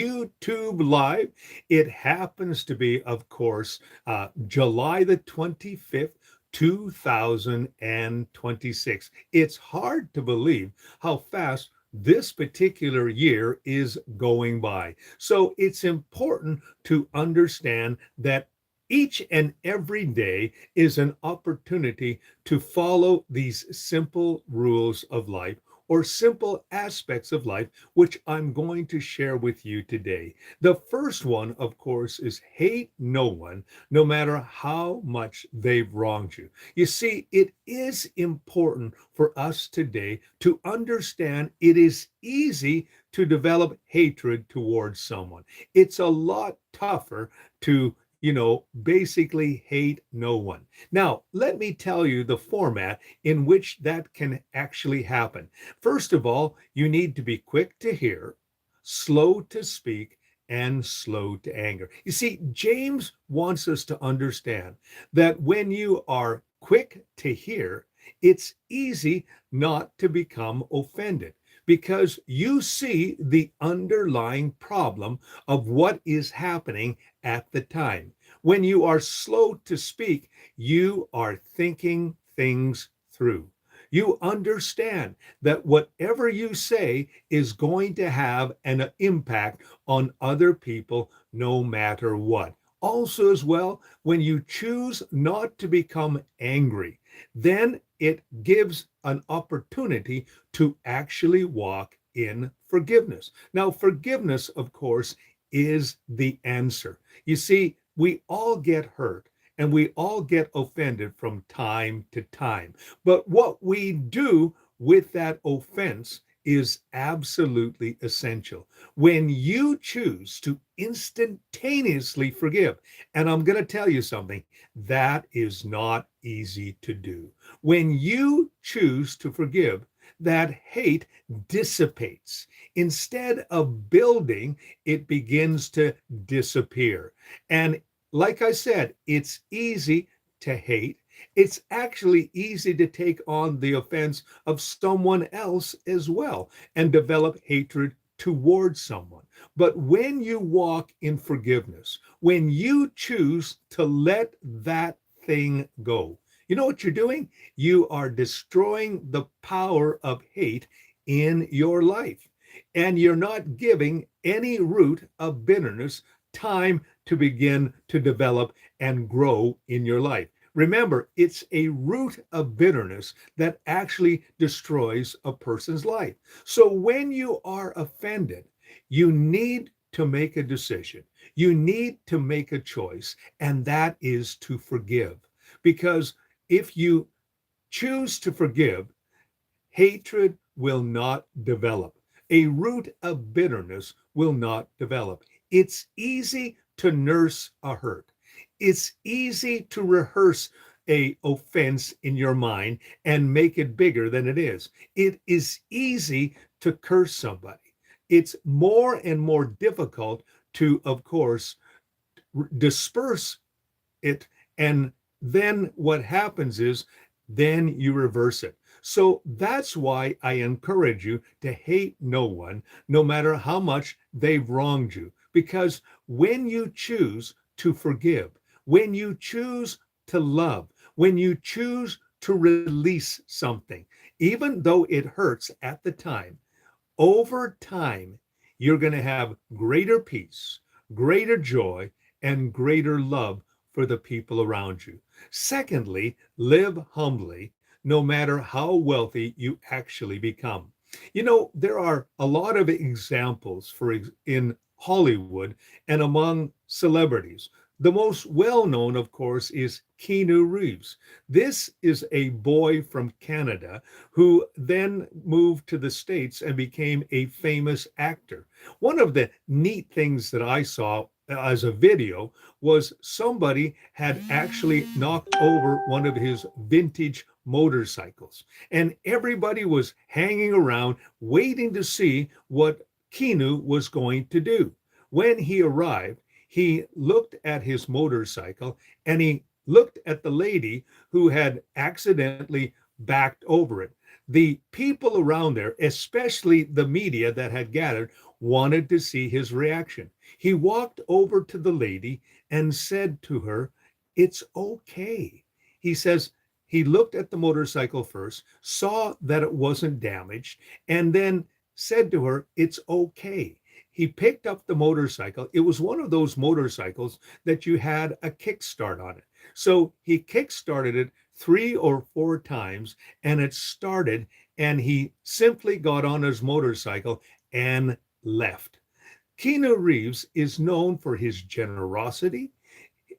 YouTube Live. It happens to be, of course, July the 25th, 2026. It's hard to believe how fast this particular year is going by. So it's important to understand that each and every day is an opportunity to follow these simple rules of life or simple aspects of life, which I'm going to share with you today. The first one, of course, is hate no one, no matter how much they've wronged you. You see, it is important for us today to understand it is easy to develop hatred towards someone. It's a lot tougher to basically hate no one. Now, let me tell you the format in which that can actually happen. First of all, you need to be quick to hear, slow to speak, and slow to anger. You see, James wants us to understand that when you are quick to hear, it's easy not to become offended because you see the underlying problem of what is happening at the time. When you are slow to speak, you are thinking things through. You understand that whatever you say is going to have an impact on other people no matter what. Also, as well, when you choose not to become angry, then it gives an opportunity to actually walk in forgiveness. Now, forgiveness, of course, is the answer. You see, we all get hurt and we all get offended from time to time. But what we do with that offense is absolutely essential. When you choose to instantaneously forgive, and I'm going to tell you something, that is not easy to do. When you choose to forgive, that hate dissipates. Instead of building, it begins to disappear. And like I said, it's easy to hate. It's actually easy to take on the offense of someone else as well and develop hatred towards someone. But when you walk in forgiveness, when you choose to let that thing go, you know what you're doing? You are destroying the power of hate in your life. And you're not giving any root of bitterness time to begin to develop and grow in your life. Remember, it's a root of bitterness that actually destroys a person's life. So when you are offended, you need to make a decision. You need to make a choice, and that is to forgive. Because if you choose to forgive, hatred will not develop. A root of bitterness will not develop. It's easy to nurse a hurt. It's easy to rehearse a offense in your mind and make it bigger than it is. It is easy to curse somebody. It's more and more difficult to, of course, disperse it. And then what happens is then you reverse it. So that's why I encourage you to hate no one, no matter how much they've wronged you. Because when you choose to forgive, when you choose to love, when you choose to release something, even though it hurts at the time, over time, you're going to have greater peace, greater joy, and greater love for the people around you. Secondly, live humbly, no matter how wealthy you actually become. You know, there are a lot of examples in Hollywood and among celebrities. The most well known, of course, is Keanu Reeves. This is a boy from Canada who then moved to the States and became a famous actor. One of the neat things that I saw as a video was somebody had actually knocked over one of his vintage motorcycles, and everybody was hanging around waiting to see what Keanu was going to do. When he arrived, he looked at his motorcycle and he looked at the lady who had accidentally backed over it. The people around there, especially the media that had gathered, wanted to see his reaction. He walked over to the lady and said to her, "It's okay." He says he looked at the motorcycle first, saw that it wasn't damaged, and then said to her, "It's okay." He picked up the motorcycle. It was one of those motorcycles that you had a kickstart on it. So he kickstarted it 3 or 4 times and it started, and he simply got on his motorcycle and left. Keanu Reeves is known for his generosity.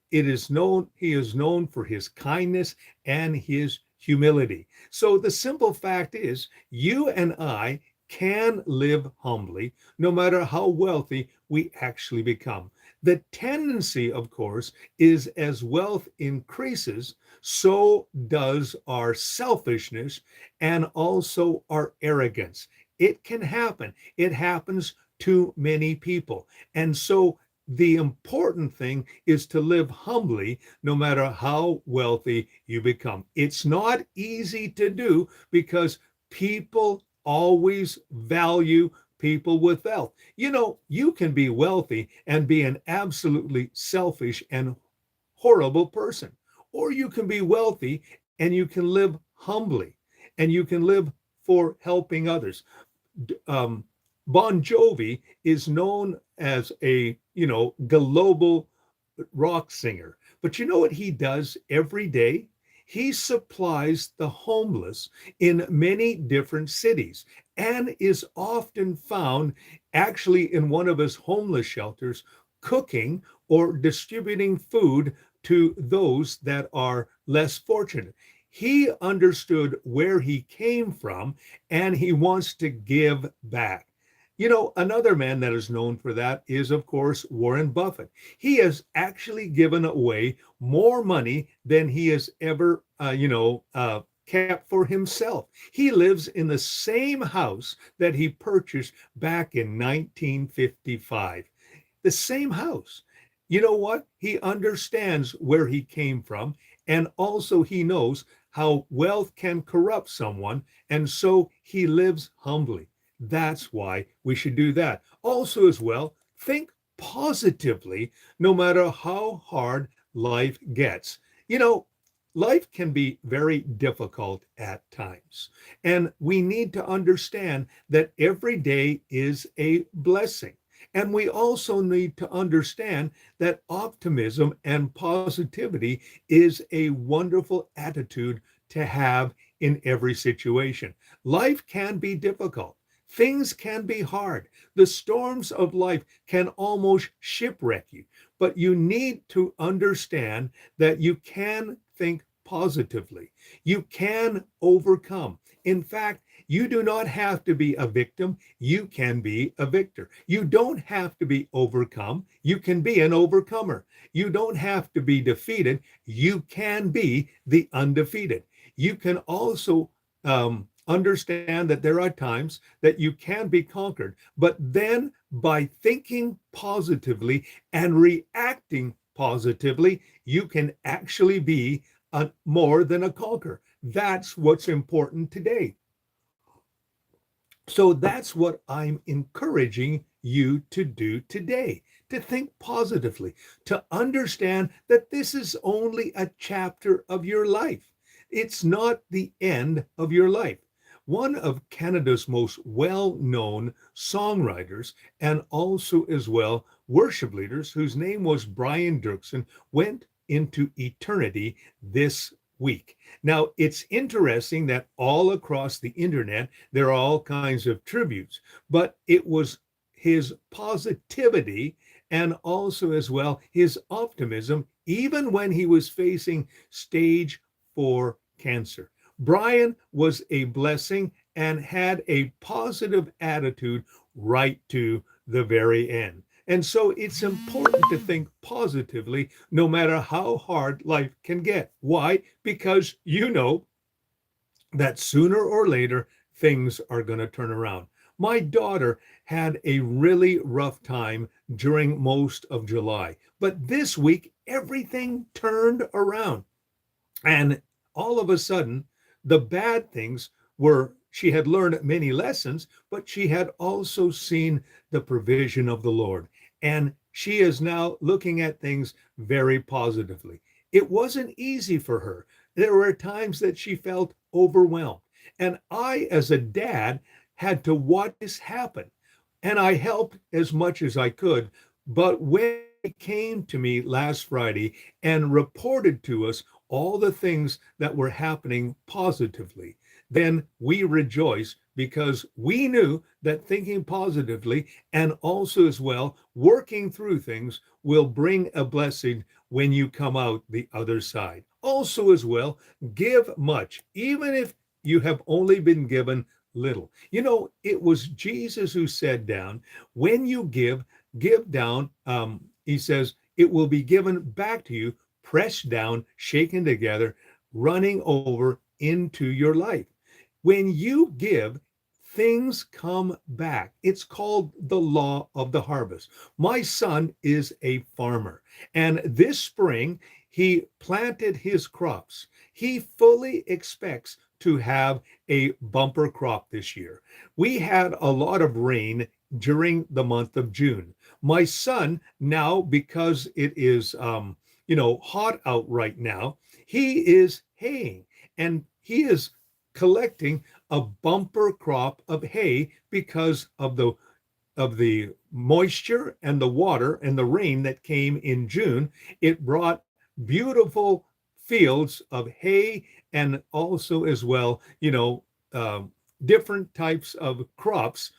He is known for his kindness and his humility. So the simple fact is, you and I can live humbly no matter how wealthy we actually become. The tendency, of course, is as wealth increases, so does our selfishness and also our arrogance. It can happen. It happens to many people. And so the important thing is to live humbly no matter how wealthy you become. It's not easy to do because people always value people with wealth. You can be wealthy and be an absolutely selfish and horrible person, or you can be wealthy and you can live humbly and you can live for helping others. um, Bon Jovi is known as a global rock singer, but you know what he does every day? He supplies the homeless in many different cities and is often found actually in one of his homeless shelters cooking or distributing food to those that are less fortunate. He understood where he came from and he wants to give back. Another man that is known for that is, of course, Warren Buffett. He has actually given away more money than he has ever, kept for himself. He lives in the same house that he purchased back in 1955. The same house. You know what? He understands where he came from, and also he knows how wealth can corrupt someone, and so he lives humbly. That's why we should do that. Also, as well, think positively no matter how hard life gets. You know, Life can be very difficult at times, and we need to understand that every day is a blessing. And we also need to understand that optimism and positivity is a wonderful attitude to have in every situation. Life can be difficult. Things can be hard. The storms of life can almost shipwreck you, but you need to understand that you can think positively. You can overcome. In fact, you do not have to be a victim. You can be a victor. You don't have to be overcome. You can be an overcomer. You don't have to be defeated. You can be the undefeated. You can also understand that there are times that you can be conquered, but then by thinking positively and reacting positively, you can actually be more than a conqueror. That's what's important today. So that's what I'm encouraging you to do today, to think positively, to understand that this is only a chapter of your life. It's not the end of your life. One of Canada's most well-known songwriters and also as well worship leaders, whose name was Brian Dirksen, went into eternity this week. Now, it's interesting that all across the internet, there are all kinds of tributes, but it was his positivity and also as well his optimism, even when he was facing stage 4 cancer. Brian was a blessing and had a positive attitude right to the very end. And so it's important to think positively no matter how hard life can get. Why? Because you know that sooner or later things are going to turn around. My daughter had a really rough time during most of July, but this week everything turned around. And all of a sudden, the bad things were She had learned many lessons, but she had also seen the provision of the Lord. And she is now looking at things very positively. It wasn't easy for her. There were times that she felt overwhelmed. And I, as a dad, had to watch this happen. And I helped as much as I could. But when they came to me last Friday and reported to us all the things that were happening positively, then we rejoice because we knew that thinking positively and also as well working through things will bring a blessing when you come out the other side. Also, as well, give much, even if you have only been given little. You know, it was Jesus who said down, when you give down. He says, it will be given back to you, pressed down, shaken together, running over into your life. When you give, things come back. It's called the law of the harvest. My son is a farmer, and this spring he planted his crops. He fully expects to have a bumper crop this year. We had a lot of rain during the month of June. My son now, because it is hot out right now, he is haying and he is collecting a bumper crop of hay because of the moisture and the water and the rain that came in June. It brought beautiful fields of hay and also as well, different types of crops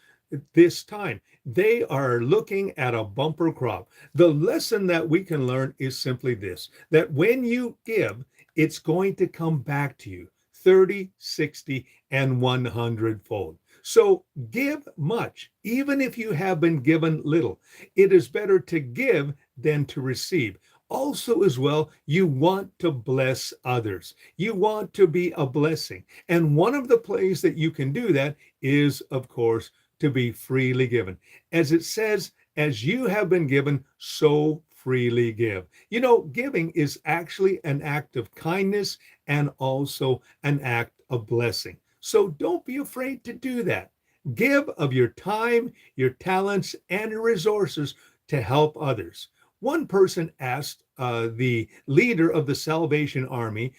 this time. They are looking at a bumper crop. The lesson that we can learn is simply this, that when you give, it's going to come back to you 30, 60, and 100 fold. So give much, even if you have been given little. It is better to give than to receive. Also, as well, you want to bless others. You want to be a blessing. And one of the ways that you can do that is, of course, to be freely given. As it says, as you have been given, so freely give. You know, giving is actually an act of kindness and also an act of blessing. So don't be afraid to do that. Give of your time, your talents, and your resources to help others. One person asked the leader of the Salvation Army,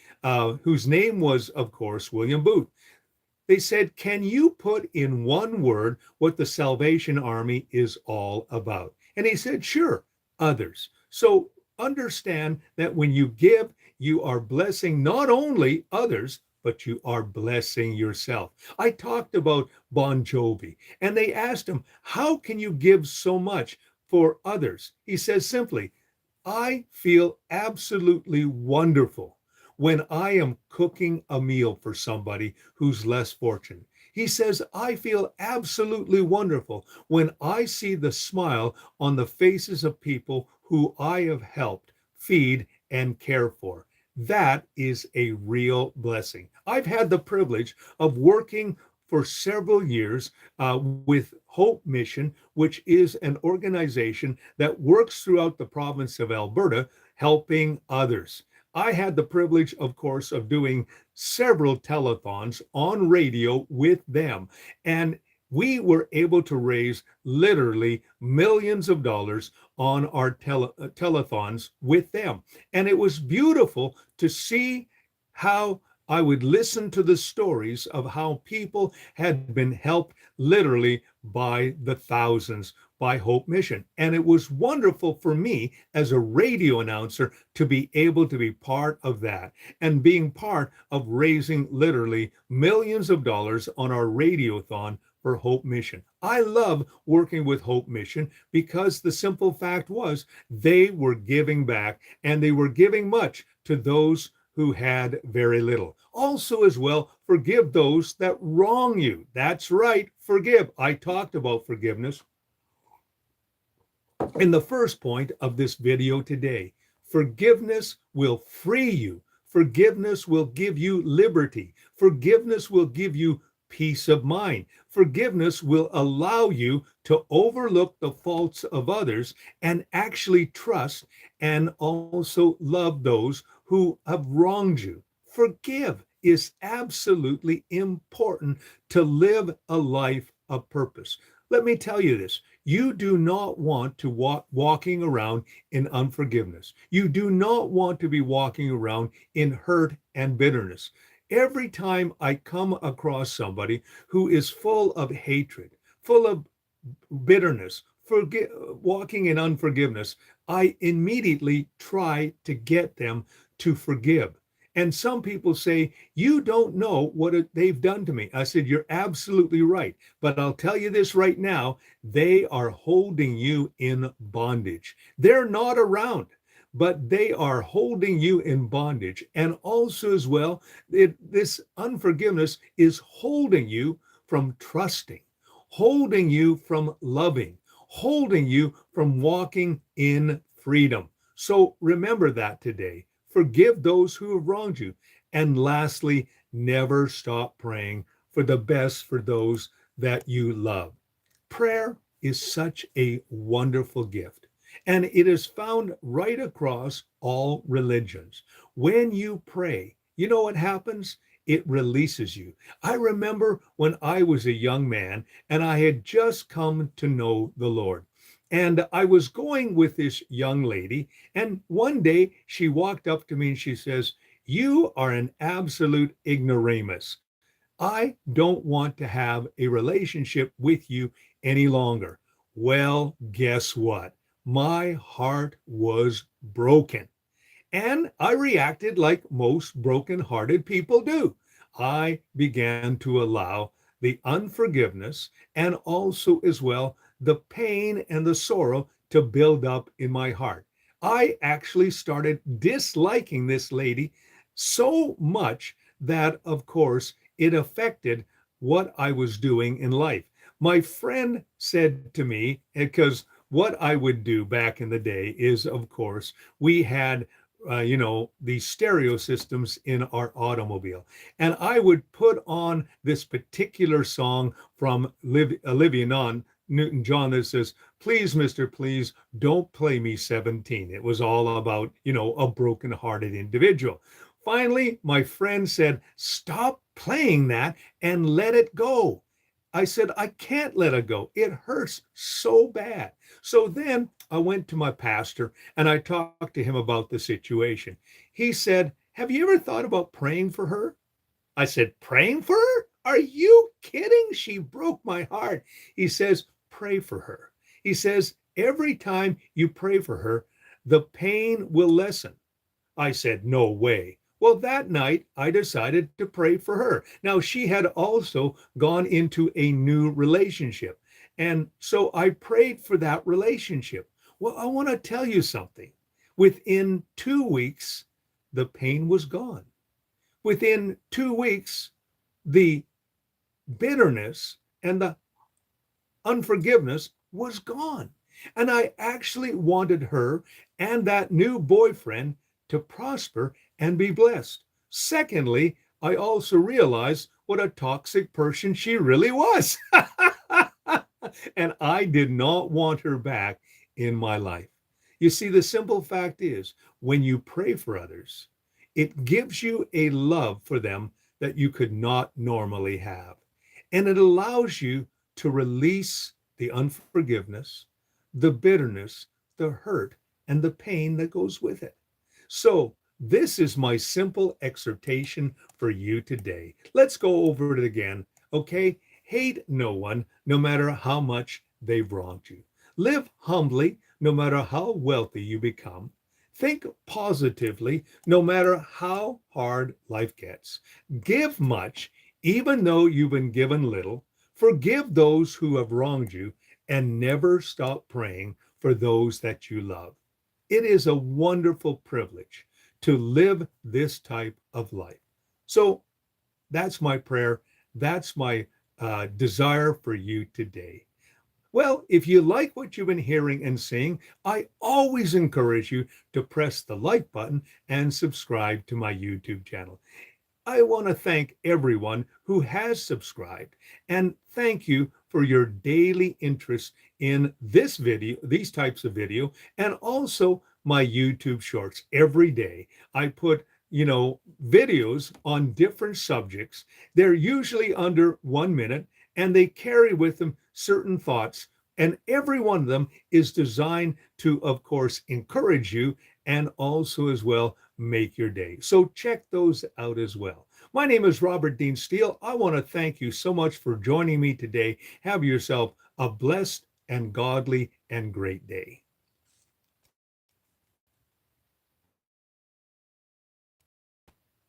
whose name was, of course, William Booth. They said, can you put in one word what the Salvation Army is all about? And he said, sure, others. So understand that when you give, you are blessing not only others, but you are blessing yourself. I talked about Bon Jovi, and they asked him, how can you give so much for others? He says simply, I feel absolutely wonderful when I am cooking a meal for somebody who's less fortunate. He says, I feel absolutely wonderful when I see the smile on the faces of people who I have helped feed and care for. That is a real blessing. I've had the privilege of working for several years with Hope Mission, which is an organization that works throughout the province of Alberta, helping others. I had the privilege, of course, of doing several telethons on radio with them. And we were able to raise literally millions of dollars on our telethons with them. And it was beautiful to see how I would listen to the stories of how people had been helped literally by the thousands by Hope Mission. And it was wonderful for me as a radio announcer to be able to be part of that and being part of raising literally millions of dollars on our radiothon for Hope Mission. I love working with Hope Mission because the simple fact was they were giving back and they were giving much to those who had very little. Also, as well, forgive those that wrong you. That's right, forgive. I talked about forgiveness in the first point of this video today. Forgiveness will free you. Forgiveness will give you liberty. Forgiveness will give you peace of mind. Forgiveness will allow you to overlook the faults of others and actually trust and also love those who have wronged you. Forgive. is absolutely important to live a life of purpose. Let me tell you this. You do not want to walking around in unforgiveness. You do not want to be walking around in hurt and bitterness. Every time I come across somebody who is full of hatred, full of bitterness, walking in unforgiveness, I immediately try to get them to forgive. And some people say, you don't know what they've done to me. I said, you're absolutely right. But I'll tell you this right now, they are holding you in bondage. They're not around, but they are holding you in bondage. And also, as well, this unforgiveness is holding you from trusting, holding you from loving, holding you from walking in freedom. So remember that today. Forgive those who have wronged you. And lastly, never stop praying for the best for those that you love. Prayer is such a wonderful gift, and it is found right across all religions. When you pray, you know what happens? It releases you. I remember when I was a young man and I had just come to know the Lord. And I was going with this young lady, and one day she walked up to me and she says, "You are an absolute ignoramus. I don't want to have a relationship with you any longer." Well, guess what? My heart was broken. And I reacted like most broken-hearted people do. I began to allow the unforgiveness and also, as well, the pain and the sorrow to build up in my heart. I actually started disliking this lady so much that, of course, it affected what I was doing in life. My friend said to me, because what I would do back in the day is, of course, we had these stereo systems in our automobile. And I would put on this particular song from Olivia Newton-John that says, "Please, Mister, please don't play me 17." It was all about, a broken-hearted individual. Finally, my friend said, "Stop playing that and let it go." I said, "I can't let it go. It hurts so bad." So then I went to my pastor and I talked to him about the situation. He said, "Have you ever thought about praying for her?" I said, "Praying for her? Are you kidding? She broke my heart." He says, "Pray for her." He says, "Every time you pray for her, the pain will lessen." I said, "No way." Well, that night I decided to pray for her. Now, she had also gone into a new relationship. And so I prayed for that relationship. Well, I want to tell you something. Within 2 weeks, the pain was gone. Within 2 weeks, the bitterness and the unforgiveness was gone. And I actually wanted her and that new boyfriend to prosper and be blessed. Secondly, I also realized what a toxic person she really was. And I did not want her back in my life. You see, the simple fact is, when you pray for others, it gives you a love for them that you could not normally have. And it allows you to release the unforgiveness, the bitterness, the hurt, and the pain that goes with it. So, this is my simple exhortation for you today. Let's go over it again. Okay? Hate no one, no matter how much they've wronged you. Live humbly, no matter how wealthy you become. Think positively, no matter how hard life gets. Give much, even though you've been given little. Forgive those who have wronged you, and never stop praying for those that you love. It is a wonderful privilege to live this type of life. So that's my prayer. That's my desire for you today. Well, if you like what you've been hearing and seeing, I always encourage you to press the like button and subscribe to my YouTube channel. I want to thank everyone who has subscribed, and thank you for your daily interest in this video, these types of video, and also my YouTube shorts. Every day I put videos on different subjects. They're usually under 1 minute and they carry with them certain thoughts. And every one of them is designed to, of course, encourage you and also as well make your day. So check those out as well. My name is Robert Dean Steele. I want to thank you so much for joining me today. Have yourself a blessed and godly and great day.